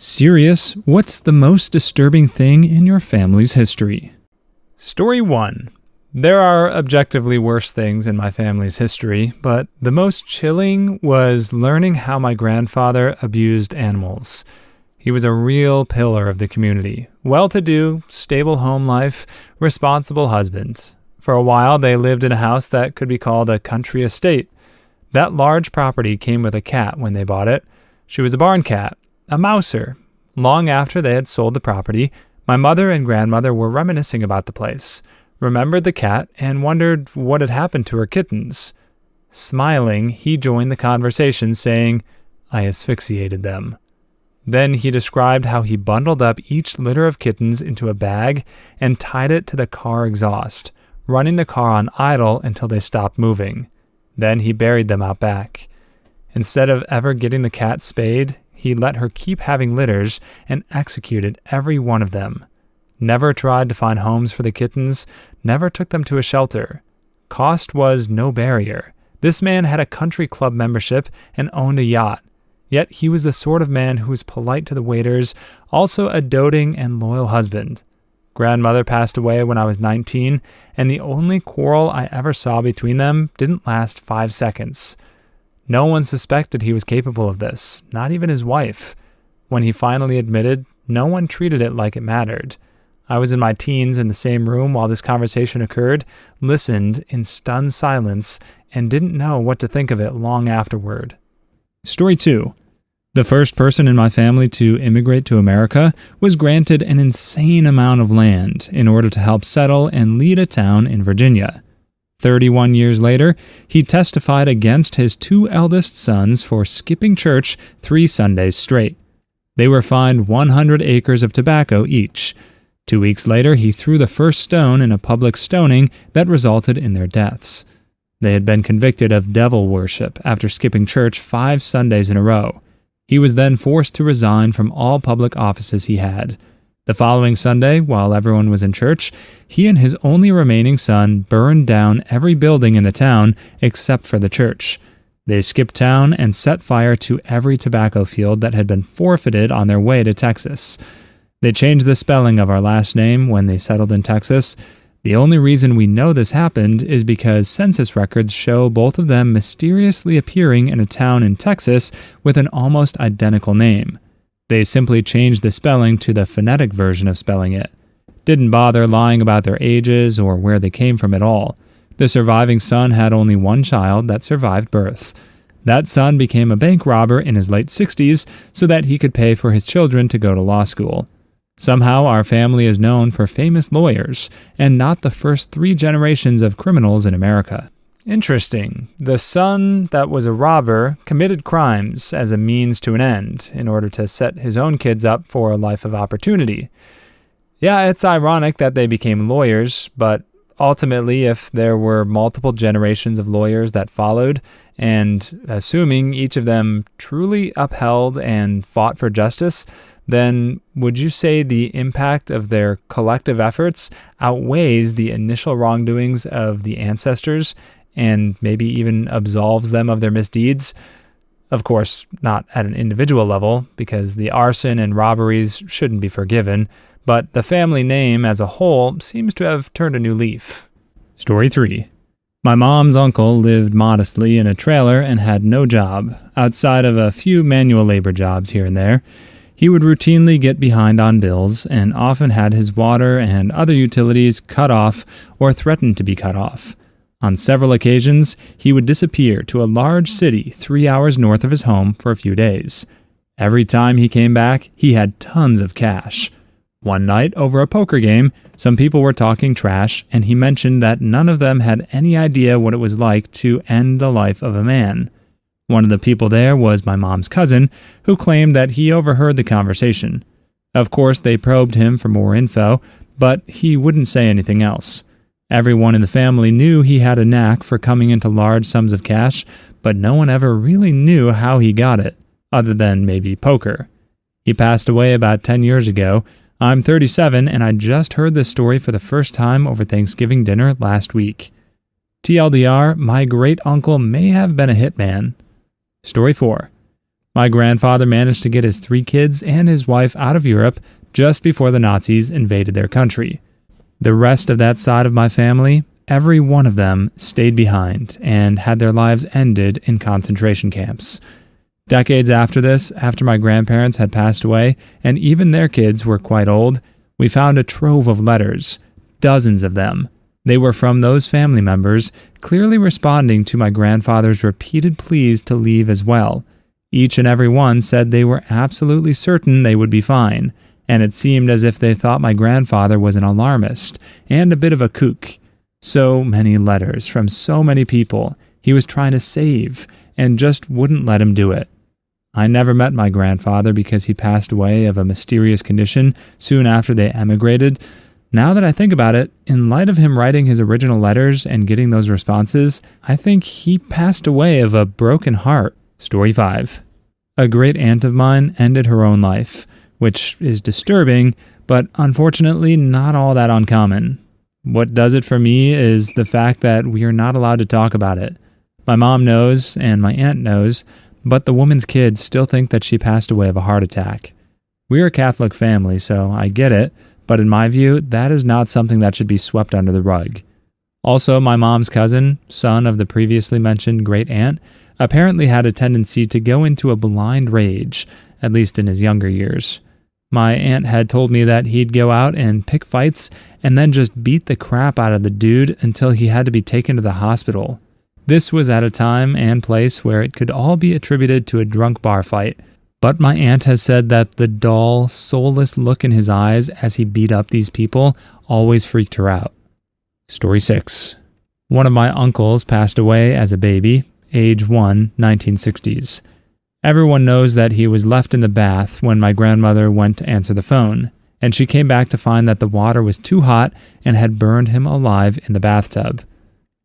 Serious, what's the most disturbing thing in your family's history? Story 1. There are objectively worse things in my family's history, but the most chilling was learning how my grandfather abused animals. He was a real pillar of the community. Well-to-do, stable home life, responsible husband. For a while, they lived in a house that could be called a country estate. That large property came with a cat when they bought it. She was a barn cat. A mouser. Long after they had sold the property, my mother and grandmother were reminiscing about the place, remembered the cat, and wondered what had happened to her kittens. Smiling, he joined the conversation, saying, "I asphyxiated them." Then he described how he bundled up each litter of kittens into a bag and tied it to the car exhaust, running the car on idle until they stopped moving. Then he buried them out back. Instead of ever getting the cat spayed, he let her keep having litters and executed every one of them. Never tried to find homes for the kittens, never took them to a shelter. Cost was no barrier. This man had a country club membership and owned a yacht. Yet he was the sort of man who was polite to the waiters, also a doting and loyal husband. Grandmother passed away when I was 19, and the only quarrel I ever saw between them didn't last 5 seconds. No one suspected he was capable of this, not even his wife. When he finally admitted, no one treated it like it mattered. I was in my teens in the same room while this conversation occurred, listened in stunned silence, and didn't know what to think of it long afterward. Story 2. The first person in my family to immigrate to America was granted an insane amount of land in order to help settle and lead a town in Virginia. 31 years later, he testified against his 2 eldest sons for skipping church 3 Sundays straight. They were fined 100 acres of tobacco each. 2 weeks later, he threw the first stone in a public stoning that resulted in their deaths. They had been convicted of devil worship after skipping church 5 Sundays in a row. He was then forced to resign from all public offices he had. The following Sunday, while everyone was in church, he and his only remaining son burned down every building in the town except for the church. They skipped town and set fire to every tobacco field that had been forfeited on their way to Texas. They changed the spelling of our last name when they settled in Texas. The only reason we know this happened is because census records show both of them mysteriously appearing in a town in Texas with an almost identical name. They simply changed the spelling to the phonetic version of spelling it. Didn't bother lying about their ages or where they came from at all. The surviving son had only one child that survived birth. That son became a bank robber in his late 60s so that he could pay for his children to go to law school. Somehow our family is known for famous lawyers, and not the first 3 generations of criminals in America. Interesting. The son that was a robber committed crimes as a means to an end in order to set his own kids up for a life of opportunity. Yeah, it's ironic that they became lawyers, but ultimately if there were multiple generations of lawyers that followed, and assuming each of them truly upheld and fought for justice, then would you say the impact of their collective efforts outweighs the initial wrongdoings of the ancestors and maybe even absolves them of their misdeeds? Of course, not at an individual level, because the arson and robberies shouldn't be forgiven, but the family name as a whole seems to have turned a new leaf. Story 3. My mom's uncle lived modestly in a trailer and had no job, outside of a few manual labor jobs here and there. He would routinely get behind on bills and often had his water and other utilities cut off or threatened to be cut off. On several occasions, he would disappear to a large city 3 hours north of his home for a few days. Every time he came back, he had tons of cash. One night, over a poker game, some people were talking trash, and he mentioned that none of them had any idea what it was like to end the life of a man. One of the people there was my mom's cousin, who claimed that he overheard the conversation. Of course, they probed him for more info, but he wouldn't say anything else. Everyone in the family knew he had a knack for coming into large sums of cash, but no one ever really knew how he got it, other than maybe poker. He passed away about 10 years ago. I'm 37, and I just heard this story for the first time over Thanksgiving dinner last week. TLDR, my great-uncle may have been a hitman. Story 4. My grandfather managed to get his 3 kids and his wife out of Europe just before the Nazis invaded their country. The rest of that side of my family, every one of them stayed behind and had their lives ended in concentration camps. Decades after this, after my grandparents had passed away and even their kids were quite old, we found a trove of letters, dozens of them. They were from those family members, clearly responding to my grandfather's repeated pleas to leave as well. Each and every one said they were absolutely certain they would be fine, and it seemed as if they thought my grandfather was an alarmist and a bit of a kook. So many letters from so many people he was trying to save and just wouldn't let him do it. I never met my grandfather because he passed away of a mysterious condition soon after they emigrated. Now that I think about it, in light of him writing his original letters and getting those responses, I think he passed away of a broken heart. Story 5. A great aunt of mine ended her own life, which is disturbing, but unfortunately not all that uncommon. What does it for me is the fact that we are not allowed to talk about it. My mom knows and my aunt knows, but the woman's kids still think that she passed away of a heart attack. We're a Catholic family, so I get it, but in my view, that is not something that should be swept under the rug. Also, my mom's cousin, son of the previously mentioned great aunt, apparently had a tendency to go into a blind rage, at least in his younger years. My aunt had told me that he'd go out and pick fights and then just beat the crap out of the dude until he had to be taken to the hospital. This was at a time and place where it could all be attributed to a drunk bar fight, but my aunt has said that the dull, soulless look in his eyes as he beat up these people always freaked her out. Story 6. One of my uncles passed away as a baby, age 1, 1960s. Everyone knows that he was left in the bath when my grandmother went to answer the phone, and she came back to find that the water was too hot and had burned him alive in the bathtub.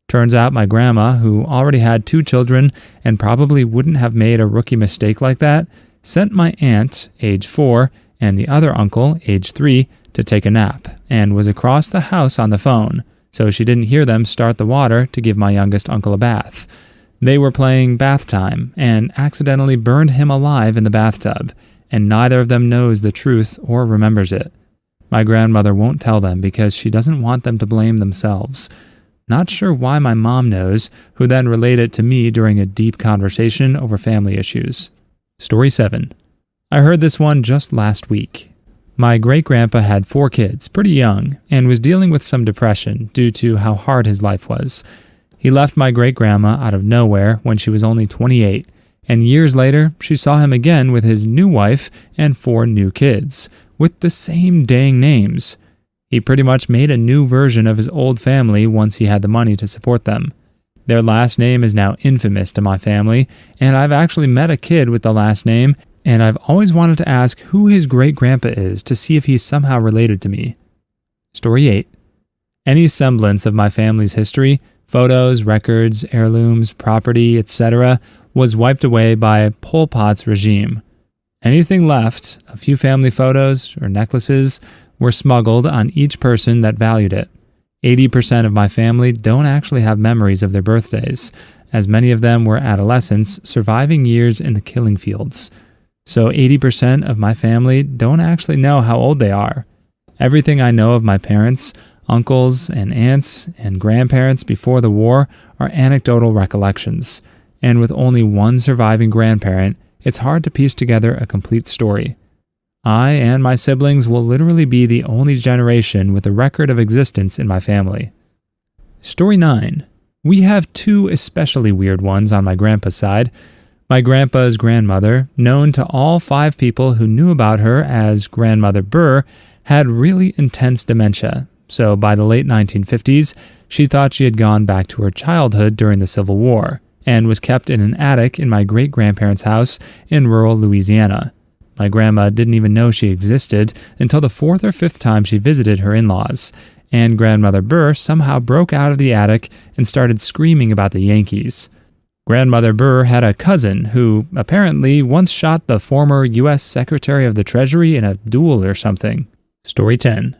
Turns out my grandma, who already had 2 children and probably wouldn't have made a rookie mistake like that, sent my aunt, age 4, and the other uncle, age 3, to take a nap, and was across the house on the phone, so she didn't hear them start the water to give my youngest uncle a bath. They were playing bath time and accidentally burned him alive in the bathtub, and neither of them knows the truth or remembers it. My grandmother won't tell them because she doesn't want them to blame themselves. Not sure why my mom knows, who then relayed it to me during a deep conversation over family issues. Story 7. I heard this one just last week. My great-grandpa had 4 kids, pretty young, and was dealing with some depression due to how hard his life was. He left my great-grandma out of nowhere when she was only 28, and years later, she saw him again with his new wife and 4 new kids, with the same dang names. He pretty much made a new version of his old family once he had the money to support them. Their last name is now infamous to my family, and I've actually met a kid with the last name, and I've always wanted to ask who his great-grandpa is to see if he's somehow related to me. Story 8. Any semblance of my family's history, photos, records, heirlooms, property, etc., was wiped away by Pol Pot's regime. Anything left, a few family photos or necklaces, were smuggled on each person that valued it. 80% of my family don't actually have memories of their birthdays, as many of them were adolescents surviving years in the killing fields. So 80% of my family don't actually know how old they are. Everything I know of my parents, uncles and aunts and grandparents before the war are anecdotal recollections, and with only one surviving grandparent, it's hard to piece together a complete story. I and my siblings will literally be the only generation with a record of existence in my family. Story 9. We have 2 especially weird ones on my grandpa's side. My grandpa's grandmother, known to all 5 people who knew about her as Grandmother Burr, had really intense dementia. So by the late 1950s, she thought she had gone back to her childhood during the Civil War and was kept in an attic in my great-grandparents' house in rural Louisiana. My grandma didn't even know she existed until the 4th or 5th time she visited her in-laws, and Grandmother Burr somehow broke out of the attic and started screaming about the Yankees. Grandmother Burr had a cousin who apparently once shot the former U.S. Secretary of the Treasury in a duel or something. Story 10.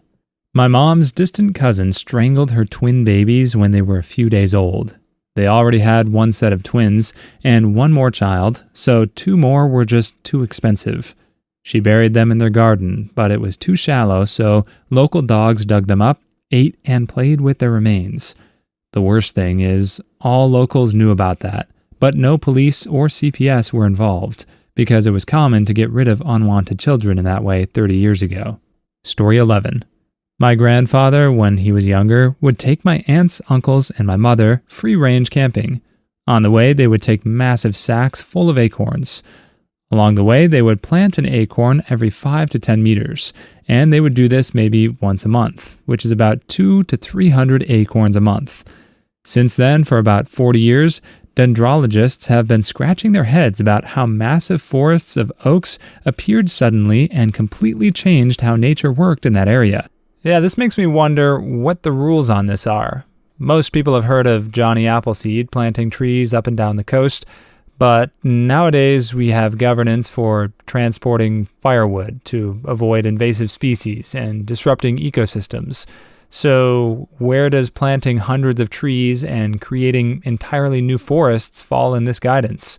My mom's distant cousin strangled her twin babies when they were a few days old. They already had one set of twins and one more child, so 2 more were just too expensive. She buried them in their garden, but it was too shallow, so local dogs dug them up, ate, and played with their remains. The worst thing is, all locals knew about that, but no police or CPS were involved, because it was common to get rid of unwanted children in that way 30 years ago. Story 11. My grandfather, when he was younger, would take my aunts, uncles, and my mother free-range camping. On the way, they would take massive sacks full of acorns. Along the way, they would plant an acorn every 5 to 10 meters, and they would do this maybe once a month, which is about 200 to 300 acorns a month. Since then, for about 40 years, dendrologists have been scratching their heads about how massive forests of oaks appeared suddenly and completely changed how nature worked in that area. Yeah, this makes me wonder what the rules on this are. Most people have heard of Johnny Appleseed planting trees up and down the coast, but nowadays we have governance for transporting firewood to avoid invasive species and disrupting ecosystems. So where does planting hundreds of trees and creating entirely new forests fall in this guidance?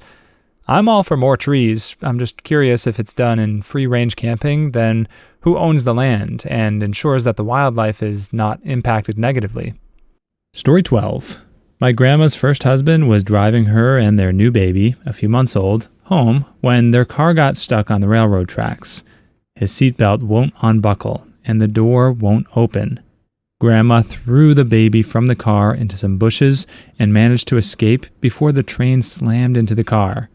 I'm all for more trees. I'm just curious if it's done in free-range camping, then who owns the land and ensures that the wildlife is not impacted negatively? Story 12. My grandma's first husband was driving her and their new baby, a few months old, home when their car got stuck on the railroad tracks. His seatbelt won't unbuckle, and the door won't open. Grandma threw the baby from the car into some bushes and managed to escape before the train slammed into the car.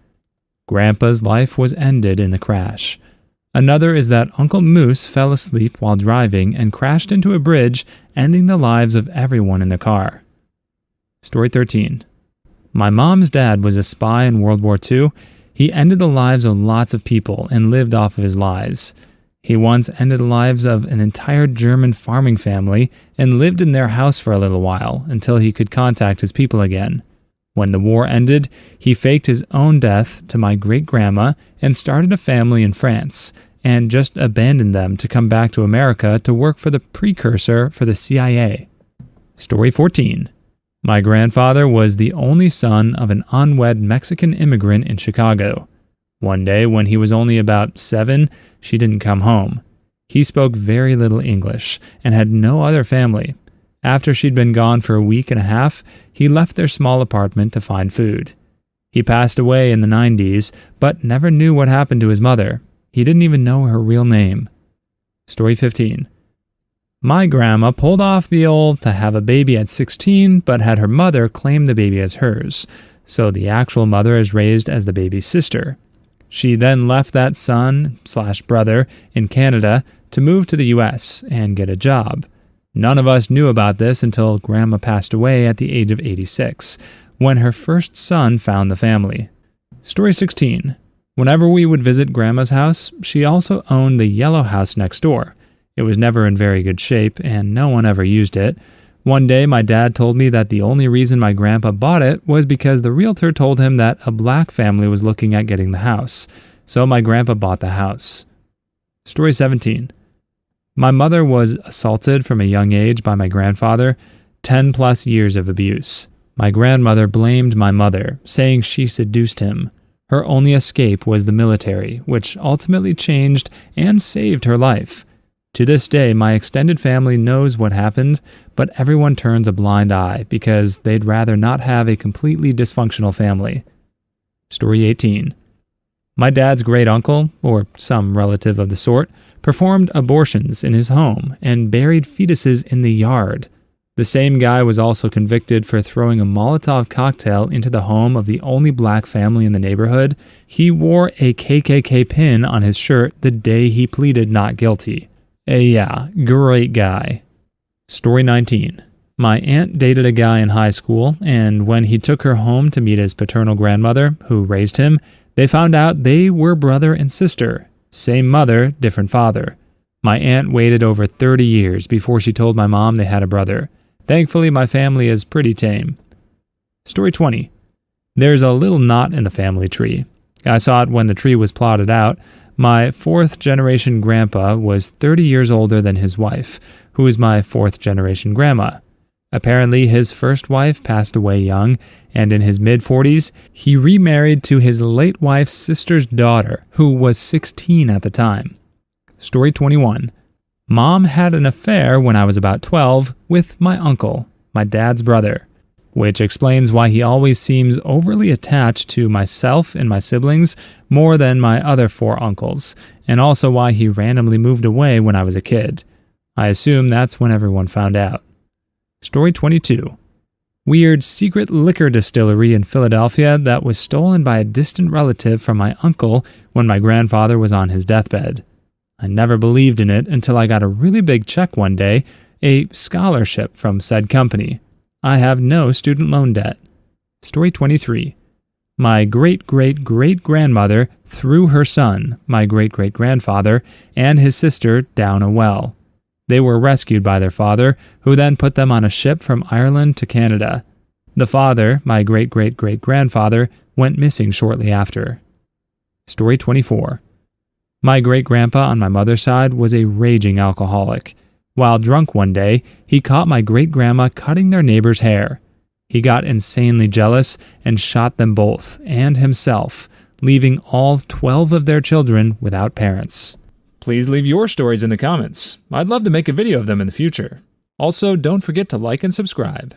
Grandpa's life was ended in the crash. Another is that Uncle Moose fell asleep while driving and crashed into a bridge, ending the lives of everyone in the car. Story 13. My mom's dad was a spy in World War II. He ended the lives of lots of people and lived off of his lies. He once ended the lives of an entire German farming family and lived in their house for a little while until he could contact his people again. When the war ended, he faked his own death to my great-grandma and started a family in France, and just abandoned them to come back to America to work for the precursor for the CIA. Story 14. My grandfather was the only son of an unwed Mexican immigrant in Chicago. One day, when he was only about 7, she didn't come home. He spoke very little English and had no other family. After she'd been gone for a week and a half, he left their small apartment to find food. He passed away in the 90s, but never knew what happened to his mother. He didn't even know her real name. Story 15. My grandma pulled off the old to have a baby at 16, but had her mother claim the baby as hers, so the actual mother is raised as the baby's sister. She then left that son/brother in Canada to move to the US and get a job. None of us knew about this until Grandma passed away at the age of 86, when her first son found the family. Story 16. Whenever we would visit Grandma's house, she also owned the yellow house next door. It was never in very good shape, and no one ever used it. One day, my dad told me that the only reason my grandpa bought it was because the realtor told him that a black family was looking at getting the house. So my grandpa bought the house. Story 17. My mother was assaulted from a young age by my grandfather, 10 plus years of abuse. My grandmother blamed my mother, saying she seduced him. Her only escape was the military, which ultimately changed and saved her life. To this day, my extended family knows what happened, but everyone turns a blind eye because they'd rather not have a completely dysfunctional family. Story 18. My dad's great uncle, or some relative of the sort, performed abortions in his home and buried fetuses in the yard. The same guy was also convicted for throwing a Molotov cocktail into the home of the only black family in the neighborhood. He wore a KKK pin on his shirt the day he pleaded not guilty. Yeah, great guy. Story 19. My aunt dated a guy in high school, and when he took her home to meet his paternal grandmother, who raised him, they found out they were brother and sister. Same mother, different father. My aunt waited over 30 years before she told my mom they had a brother. Thankfully, my family is pretty tame. Story 20. There's a little knot in the family tree. I saw it when the tree was plotted out. My 4th-generation grandpa was 30 years older than his wife, who is my 4th-generation grandma. Apparently, his first wife passed away young, and in his mid-40s, he remarried to his late wife's sister's daughter, who was 16 at the time. Story 21. Mom had an affair when I was about 12 with my uncle, my dad's brother, which explains why he always seems overly attached to myself and my siblings more than my other 4 uncles, and also why he randomly moved away when I was a kid. I assume that's when everyone found out. Story 22. Weird secret liquor distillery in Philadelphia that was stolen by a distant relative from my uncle when my grandfather was on his deathbed. I never believed in it until I got a really big check one day, a scholarship from said company. I have no student loan debt. Story 23. My great-great-great-grandmother threw her son, my great-great-grandfather, and his sister down a well. They were rescued by their father, who then put them on a ship from Ireland to Canada. The father, my great-great-great-grandfather, went missing shortly after. Story 24. My great-grandpa on my mother's side was a raging alcoholic. While drunk one day, he caught my great-grandma cutting their neighbor's hair. He got insanely jealous and shot them both, and himself, leaving all 12 of their children without parents. Please leave your stories in the comments. I'd love to make a video of them in the future. Also, don't forget to like and subscribe.